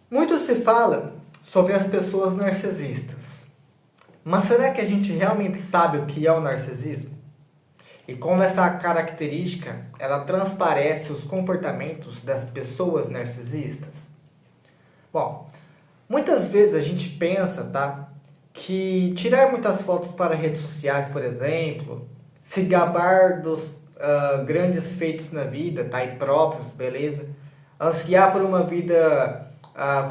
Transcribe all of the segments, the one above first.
Muito se fala sobre as pessoas narcisistas, mas será que a gente realmente sabe o que é o narcisismo? E como essa característica ela transparece os comportamentos das pessoas narcisistas? Bom, muitas vezes a gente pensa, tá, que tirar muitas fotos para redes sociais, por exemplo, se gabar dos grandes feitos na vida, tá, e próprios, beleza? Ansiar por uma vida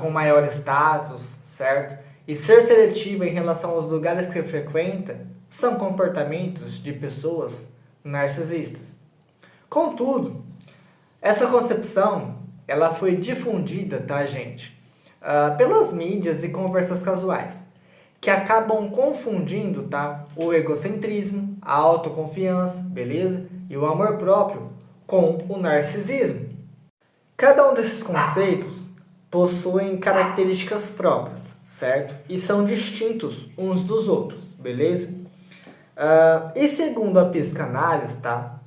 com maior status, certo? E ser seletiva em relação aos lugares que frequenta são comportamentos de pessoas narcisistas. Contudo, essa concepção ela foi difundida, tá, gente? Pelas mídias e conversas casuais, que acabam confundindo, tá, o egocentrismo, a autoconfiança, beleza? E o amor próprio com o narcisismo. Cada um desses conceitos possuem características próprias, certo? E são distintos uns dos outros, beleza? E segundo a psicanálise, tá?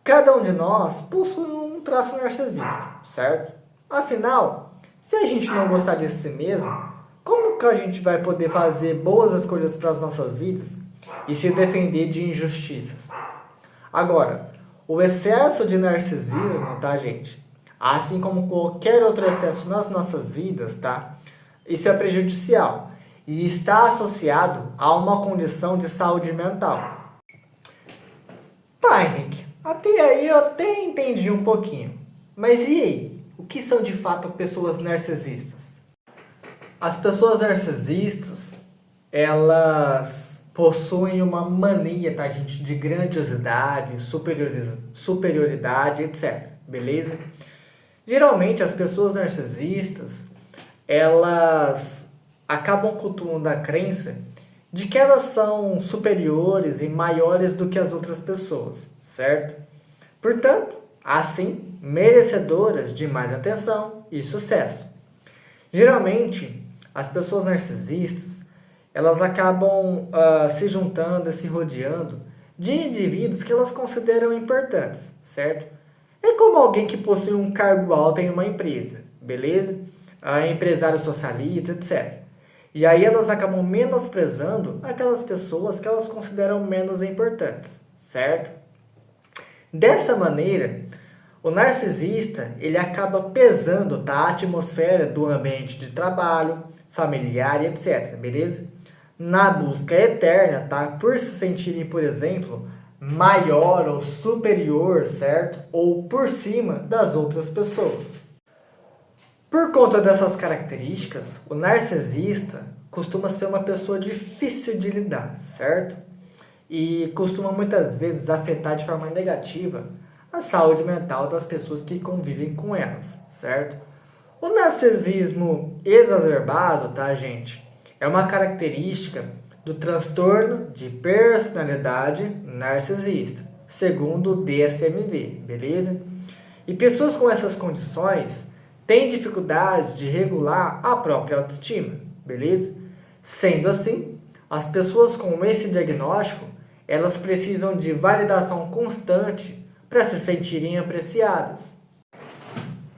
Cada um de nós possui um traço narcisista, certo? Afinal, se a gente não gostar de si mesmo, como que a gente vai poder fazer boas escolhas para as nossas vidas e se defender de injustiças? Agora, o excesso de narcisismo, tá, gente? Assim como qualquer outro excesso nas nossas vidas, tá? Isso é prejudicial e está associado a uma condição de saúde mental. Tá, Henrique, até aí eu até entendi um pouquinho. Mas e aí? O que são de fato pessoas narcisistas? As pessoas narcisistas, elas possuem uma mania, tá, gente, de grandiosidade, superioridade, etc. Beleza? Geralmente as pessoas narcisistas, elas acabam cultuando a crença de que elas são superiores e maiores do que as outras pessoas, certo? Portanto, assim, merecedoras de mais atenção e sucesso. Geralmente, as pessoas narcisistas, elas acabam se juntando e se rodeando de indivíduos que elas consideram importantes, certo? É como alguém que possui um cargo alto em uma empresa, beleza? Empresários socialistas, etc. E aí elas acabam menosprezando aquelas pessoas que elas consideram menos importantes, certo? Dessa maneira, o narcisista, ele acaba pesando, tá, a atmosfera do ambiente de trabalho, familiar e etc, beleza? Na busca eterna, tá, por se sentirem, por exemplo, maior ou superior, certo? Ou por cima das outras pessoas. Por conta dessas características, o narcisista costuma ser uma pessoa difícil de lidar, certo? E costuma muitas vezes afetar de forma negativa a saúde mental das pessoas que convivem com elas, certo? O narcisismo exacerbado, tá, gente? É uma característica do transtorno de personalidade narcisista, segundo o DSM-V, beleza? E pessoas com essas condições têm dificuldade de regular a própria autoestima, beleza? Sendo assim, as pessoas com esse diagnóstico, elas precisam de validação constante para se sentirem apreciadas.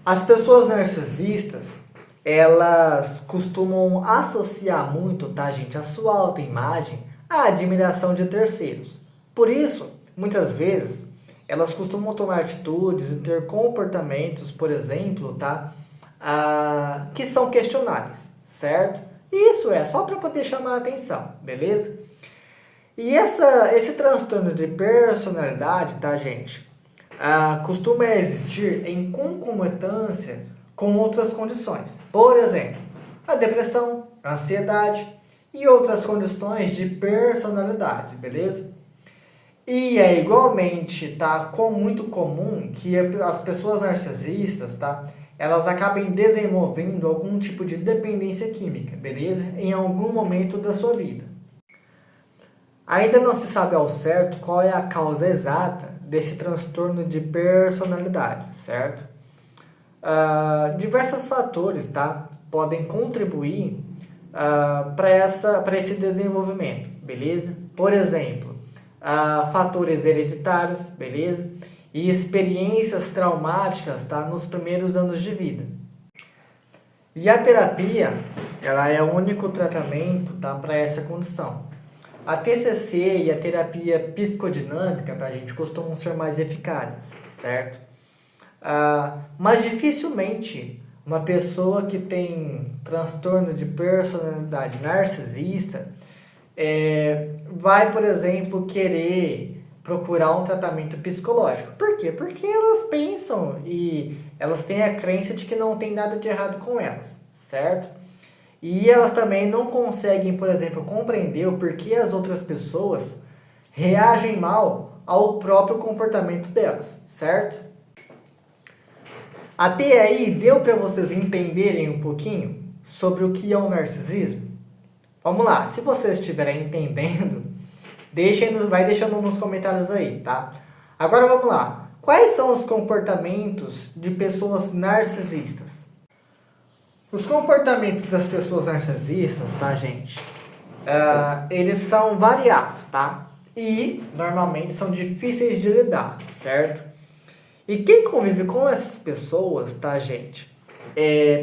As pessoas narcisistas, elas costumam associar muito, tá, gente, a sua autoimagem à admiração de terceiros. Por isso, muitas vezes, elas costumam tomar atitudes e ter comportamentos, por exemplo, tá, que são questionáveis, certo? Isso é só para poder chamar a atenção, beleza? E esse transtorno de personalidade, tá, gente, costuma existir em concomitância com outras condições. Por exemplo, a depressão, a ansiedade e outras condições de personalidade, beleza? E é igualmente, tá, muito comum que as pessoas narcisistas, tá, elas acabem desenvolvendo algum tipo de dependência química, beleza? Em algum momento da sua vida. Ainda não se sabe ao certo qual é a causa exata desse transtorno de personalidade, certo? Diversos fatores, tá, podem contribuir para esse desenvolvimento, beleza? Por exemplo, fatores hereditários, beleza? E experiências traumáticas, tá, nos primeiros anos de vida. E a terapia, ela é o único tratamento, tá, para essa condição. A TCC e a terapia psicodinâmica, tá, gente, costumam ser mais eficazes, certo? Mas dificilmente uma pessoa que tem transtorno de personalidade narcisista vai, por exemplo, querer procurar um tratamento psicológico. Por quê? Porque elas pensam e elas têm a crença de que não tem nada de errado com elas, certo? E elas também não conseguem, por exemplo, compreender o porquê as outras pessoas reagem mal ao próprio comportamento delas, certo? Até aí, deu para vocês entenderem um pouquinho sobre o que é o narcisismo? Vamos lá, se vocês estiverem entendendo, vai deixando nos comentários aí, tá? Agora vamos lá. Quais são os comportamentos de pessoas narcisistas? Os comportamentos das pessoas narcisistas, tá, gente? Eles são variados, tá? E normalmente são difíceis de lidar, certo? E quem convive com essas pessoas, tá, gente?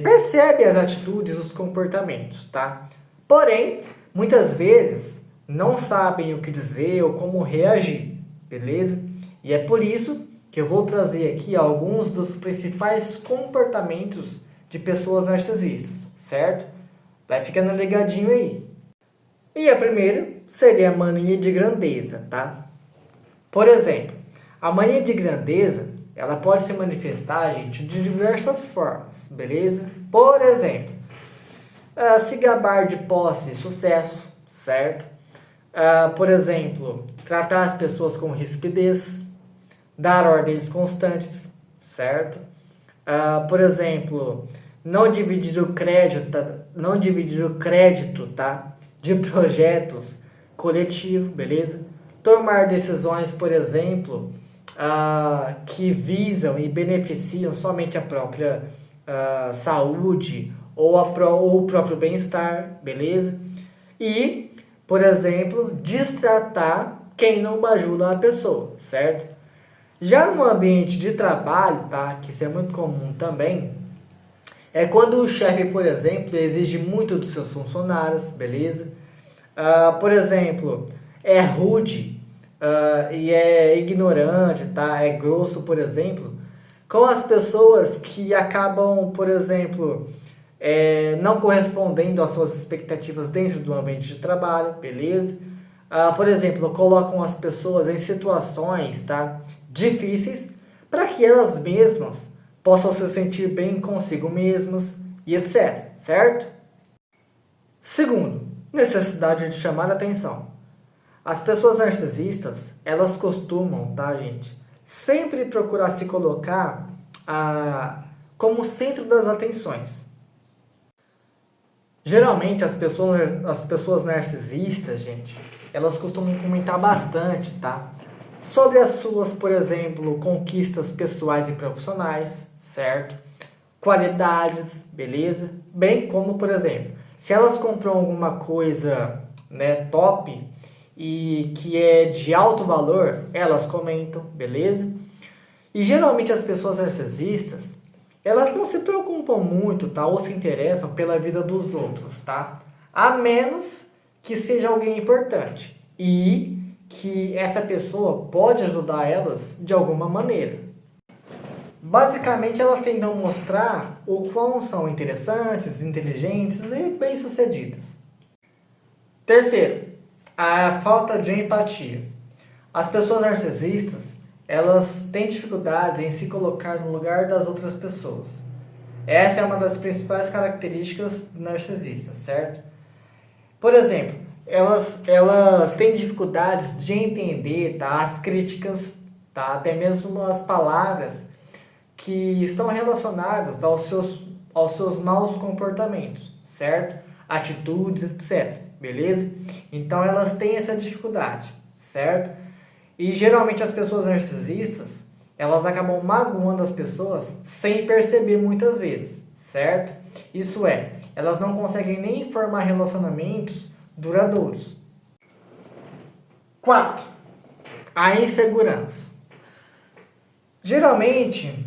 Percebe as atitudes, os comportamentos, tá? Porém, muitas vezes não sabem o que dizer ou como reagir, beleza? E é por isso que eu vou trazer aqui alguns dos principais comportamentos de pessoas narcisistas, certo? Vai ficando ligadinho aí. E a primeira seria a mania de grandeza, tá? Por exemplo, a mania de grandeza, ela pode se manifestar, gente, de diversas formas, beleza? Por exemplo, se gabar de posse e sucesso, certo? Por exemplo, tratar as pessoas com rispidez, dar ordens constantes, certo? Por exemplo, não dividir o crédito, tá? De projetos coletivos, beleza? Tomar decisões, por exemplo, que visam e beneficiam somente a própria saúde ou o próprio bem-estar, beleza? E, por exemplo, destratar quem não bajula a pessoa, certo? Já no ambiente de trabalho, tá? Que isso é muito comum também, é quando o chefe, por exemplo, exige muito dos seus funcionários, beleza? Por exemplo, é rude e é ignorante, tá? É grosso, por exemplo, com as pessoas que acabam, por exemplo, não correspondendo às suas expectativas dentro do ambiente de trabalho, beleza? Por exemplo, colocam as pessoas em situações, tá, difíceis para que elas mesmas possam se sentir bem consigo mesmas e etc, certo? Segundo, necessidade de chamar a atenção. As pessoas narcisistas, elas costumam, tá, gente, sempre procurar se colocar como centro das atenções. Geralmente as pessoas narcisistas, gente, elas costumam comentar bastante, tá? Sobre as suas, por exemplo, conquistas pessoais e profissionais, certo? Qualidades, beleza? Bem como, por exemplo, se elas compram alguma coisa, né, top e que é de alto valor, elas comentam, beleza? E geralmente as pessoas narcisistas, elas não se preocupam muito, tá? Ou se interessam pela vida dos outros, tá? A menos que seja alguém importante e que essa pessoa pode ajudar elas de alguma maneira. Basicamente, elas tentam mostrar o quão são interessantes, inteligentes e bem-sucedidas. Terceiro, a falta de empatia. As pessoas narcisistas, elas têm dificuldades em se colocar no lugar das outras pessoas. Essa é uma das principais características narcisistas, certo? Por exemplo, elas têm dificuldades de entender, tá, as críticas, tá, até mesmo as palavras que estão relacionadas aos seus maus comportamentos, certo? Atitudes, etc. Beleza? Então elas têm essa dificuldade, certo? E geralmente as pessoas narcisistas, elas acabam magoando as pessoas sem perceber muitas vezes, certo? Isso é, elas não conseguem nem formar relacionamentos duradouros. 4. A insegurança. Geralmente,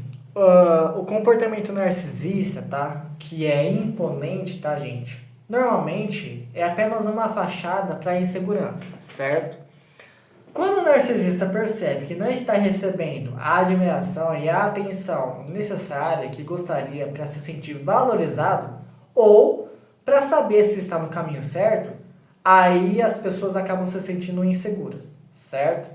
o comportamento narcisista, tá? que é imponente, tá, gente? Normalmente é apenas uma fachada para insegurança, certo? Quando o narcisista percebe que não está recebendo a admiração e a atenção necessária que gostaria para se sentir valorizado ou para saber se está no caminho certo, aí as pessoas acabam se sentindo inseguras, certo?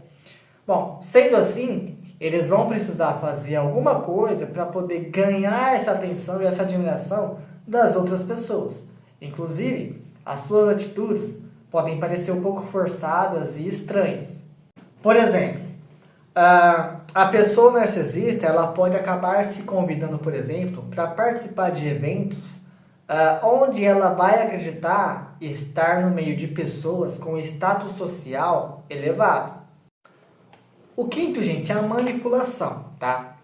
Bom, sendo assim, eles vão precisar fazer alguma coisa para poder ganhar essa atenção e essa admiração das outras pessoas. Inclusive, as suas atitudes podem parecer um pouco forçadas e estranhas. Por exemplo, a pessoa narcisista ela pode acabar se convidando, por exemplo, para participar de eventos onde ela vai acreditar estar no meio de pessoas com status social elevado. O quinto, gente, é a manipulação, tá?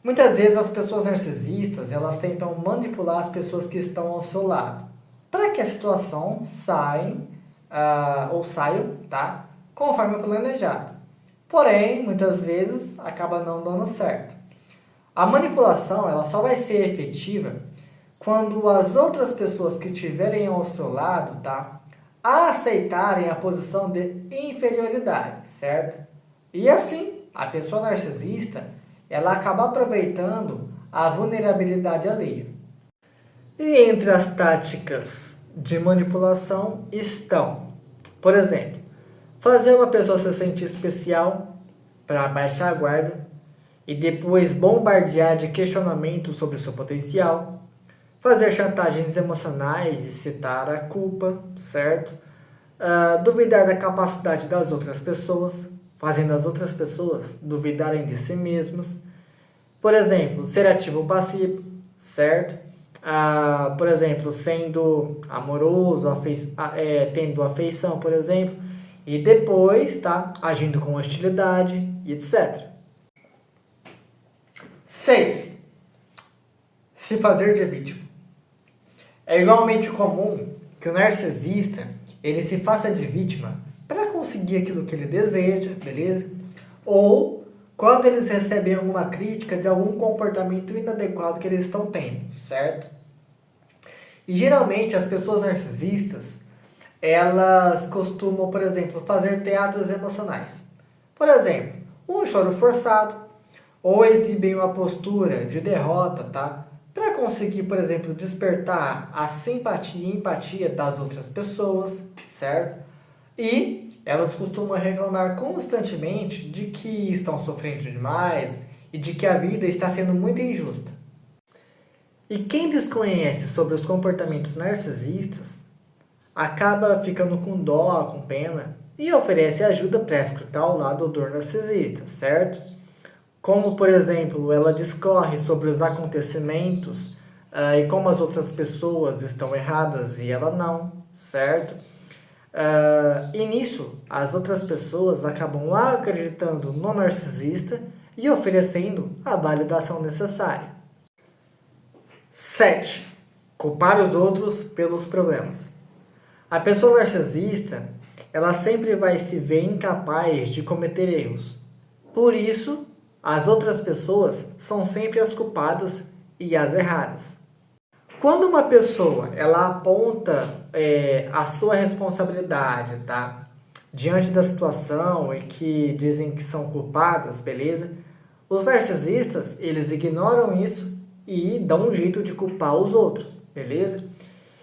Muitas vezes as pessoas narcisistas, elas tentam manipular as pessoas que estão ao seu lado, para que a situação saiam, tá? Conforme o planejado. Porém, muitas vezes, acaba não dando certo. A manipulação, ela só vai ser efetiva quando as outras pessoas que estiverem ao seu lado, tá? Aceitarem a posição de inferioridade, certo? E assim, a pessoa narcisista, ela acaba aproveitando a vulnerabilidade alheia. E entre as táticas de manipulação estão, por exemplo, fazer uma pessoa se sentir especial para baixar a guarda e depois bombardear de questionamentos sobre o seu potencial, fazer chantagens emocionais e citar a culpa, certo? Duvidar da capacidade das outras pessoas, fazendo as outras pessoas duvidarem de si mesmas. Por exemplo, ser ativo ou passivo, certo? Por exemplo, sendo amoroso, tendo afeição, por exemplo, e depois, tá? Agindo com hostilidade e etc. 6. Se fazer de vítima. É igualmente comum que o narcisista ele se faça de vítima para conseguir aquilo que ele deseja, beleza? Ou quando eles recebem alguma crítica de algum comportamento inadequado que eles estão tendo, certo? E geralmente as pessoas narcisistas, elas costumam, por exemplo, fazer teatros emocionais. Por exemplo, um choro forçado, ou exibem uma postura de derrota, tá? Para conseguir, por exemplo, despertar a simpatia e empatia das outras pessoas, certo? E elas costumam reclamar constantemente de que estão sofrendo demais e de que a vida está sendo muito injusta. E quem desconhece sobre os comportamentos narcisistas acaba ficando com dó, com pena e oferece ajuda para escutar ao lado do narcisista, certo? Como, por exemplo, ela discorre sobre os acontecimentos e como as outras pessoas estão erradas e ela não, certo? E nisso, as outras pessoas acabam acreditando no narcisista e oferecendo a validação necessária. 7. Culpar os outros pelos problemas. A pessoa narcisista, ela sempre vai se ver incapaz de cometer erros. Por isso, as outras pessoas são sempre as culpadas e as erradas. Quando uma pessoa ela aponta a sua responsabilidade, tá? Diante da situação e que dizem que são culpadas, beleza? Os narcisistas, eles ignoram isso e dão um jeito de culpar os outros, beleza?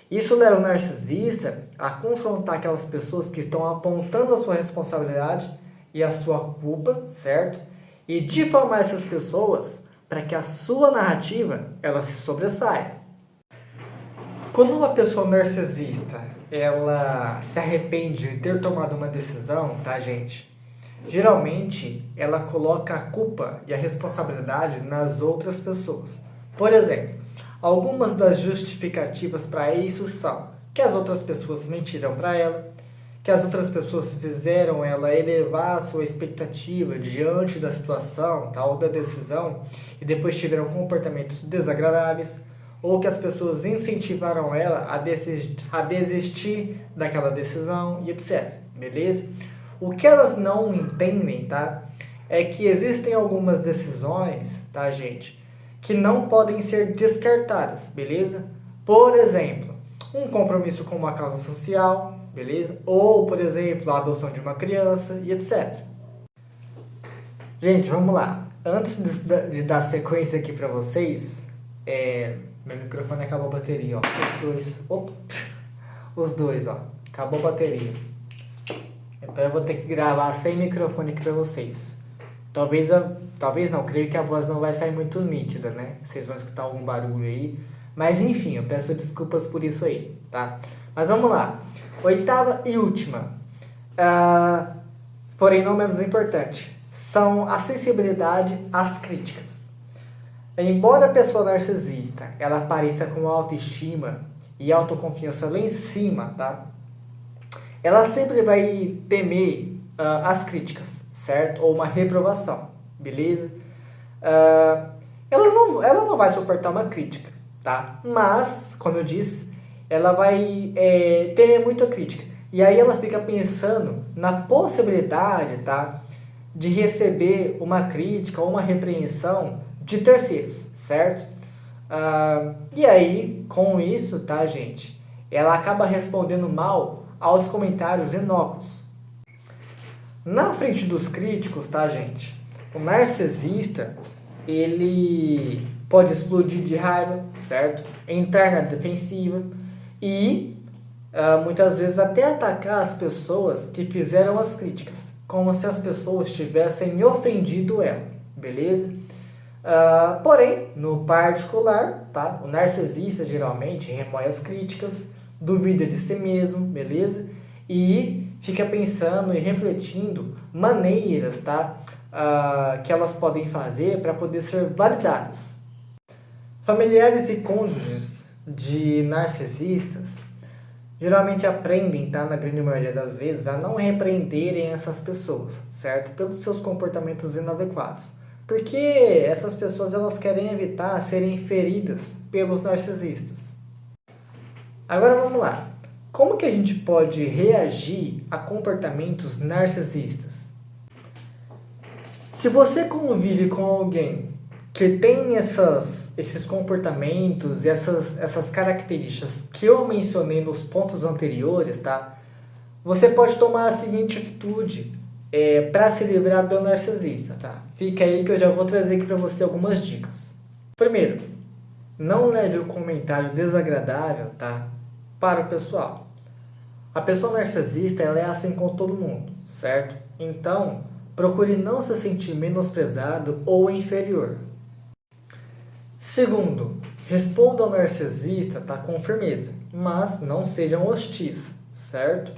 Isso leva o narcisista a confrontar aquelas pessoas que estão apontando a sua responsabilidade e a sua culpa, certo? E difamar essas pessoas para que a sua narrativa ela se sobressaia. Quando uma pessoa narcisista ela se arrepende de ter tomado uma decisão, tá, gente? Geralmente ela coloca a culpa e a responsabilidade nas outras pessoas. Por exemplo, algumas das justificativas para isso são que as outras pessoas mentiram para ela, que as outras pessoas fizeram ela elevar a sua expectativa diante da situação, tá, ou da decisão, e depois tiveram comportamentos desagradáveis, ou que as pessoas incentivaram ela a desistir daquela decisão, e etc. Beleza? O que elas não entendem, tá, é que existem algumas decisões, tá, gente, que não podem ser descartadas, beleza? Por exemplo, um compromisso com uma causa social, beleza? Ou, por exemplo, a adoção de uma criança e etc. Gente, vamos lá. Antes de dar sequência aqui para vocês, meu microfone acabou a bateria, ó. Os dois, opa, os dois, ó. Acabou a bateria. Então eu vou ter que gravar sem microfone aqui para vocês. Talvez não, creio que a voz não vai sair muito nítida, né? Vocês vão escutar algum barulho aí. Mas enfim, eu peço desculpas por isso aí, tá? Mas vamos lá. Oitava e última, porém não menos importante, são a sensibilidade às críticas. Embora a pessoa narcisista ela apareça com autoestima e autoconfiança lá em cima, tá? Ela sempre vai temer as críticas, certo? Ou uma reprovação, beleza? Ela não vai suportar uma crítica, tá? Mas, como eu disse, ela vai temer muito a crítica. E aí ela fica pensando na possibilidade, tá? De receber uma crítica ou uma repreensão de terceiros, certo? E aí, com isso, tá, gente? Ela acaba respondendo mal aos comentários inócuos. Na frente dos críticos, tá, gente? O narcisista, ele pode explodir de raiva, certo? Entrar na defensiva e muitas vezes até atacar as pessoas que fizeram as críticas, como se as pessoas tivessem ofendido ela, beleza? Porém, no particular, tá? O narcisista geralmente remoe as críticas, duvida de si mesmo, beleza? E fica pensando e refletindo maneiras, tá? Que elas podem fazer para poder ser validadas. Familiares e cônjuges de narcisistas geralmente aprendem, tá, na grande maioria das vezes, a não repreenderem essas pessoas, certo? Pelos seus comportamentos inadequados. Porque essas pessoas elas querem evitar serem feridas pelos narcisistas. Agora vamos lá. Como que a gente pode reagir a comportamentos narcisistas? Se você convive com alguém que tem esses comportamentos e essas características que eu mencionei nos pontos anteriores, tá? Você pode tomar a seguinte atitude para se livrar do narcisista, tá? Fica aí que eu já vou trazer aqui para você algumas dicas. Primeiro, não leve o comentário desagradável, tá, para o pessoal. A pessoa narcisista ela é assim com todo mundo, certo? Então, procure não se sentir menosprezado ou inferior. Segundo, responda ao narcisista, tá, com firmeza, mas não sejam hostis, certo?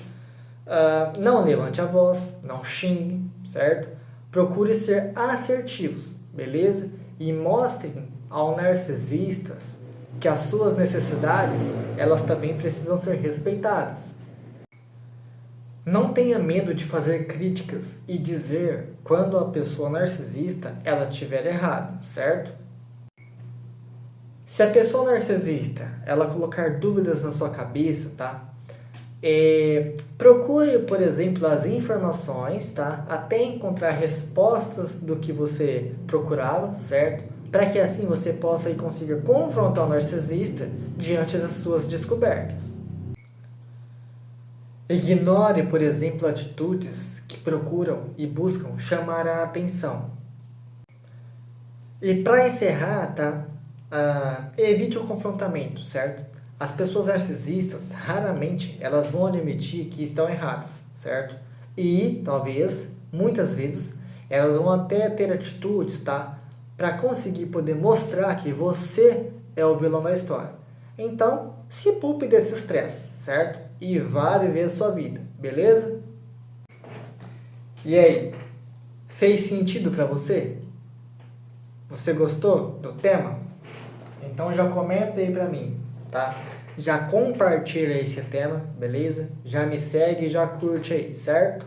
Não levante a voz, não xingue, certo? Procure ser assertivos, beleza? E mostrem ao narcisista que as suas necessidades, elas também precisam ser respeitadas. Não tenha medo de fazer críticas e dizer quando a pessoa narcisista, ela estiver errada, certo? Se a pessoa narcisista, ela colocar dúvidas na sua cabeça, tá? Procure, por exemplo, as informações, tá? Até encontrar respostas do que você procurava, certo? Para que assim você possa e consiga confrontar o narcisista diante das suas descobertas. Ignore, por exemplo, atitudes que procuram e buscam chamar a atenção. E para encerrar, tá? Evite o confrontamento, certo? As pessoas narcisistas, raramente, elas vão admitir que estão erradas, certo? E, talvez, muitas vezes, elas vão até ter atitudes, tá? Para conseguir poder mostrar que você é o vilão da história. Então, se poupe desse estresse, certo? E vá viver a sua vida, beleza? E aí, fez sentido para você? Você gostou do tema? Então já comenta aí pra mim, tá? Já compartilha esse tema, beleza? Já me segue e já curte aí, certo?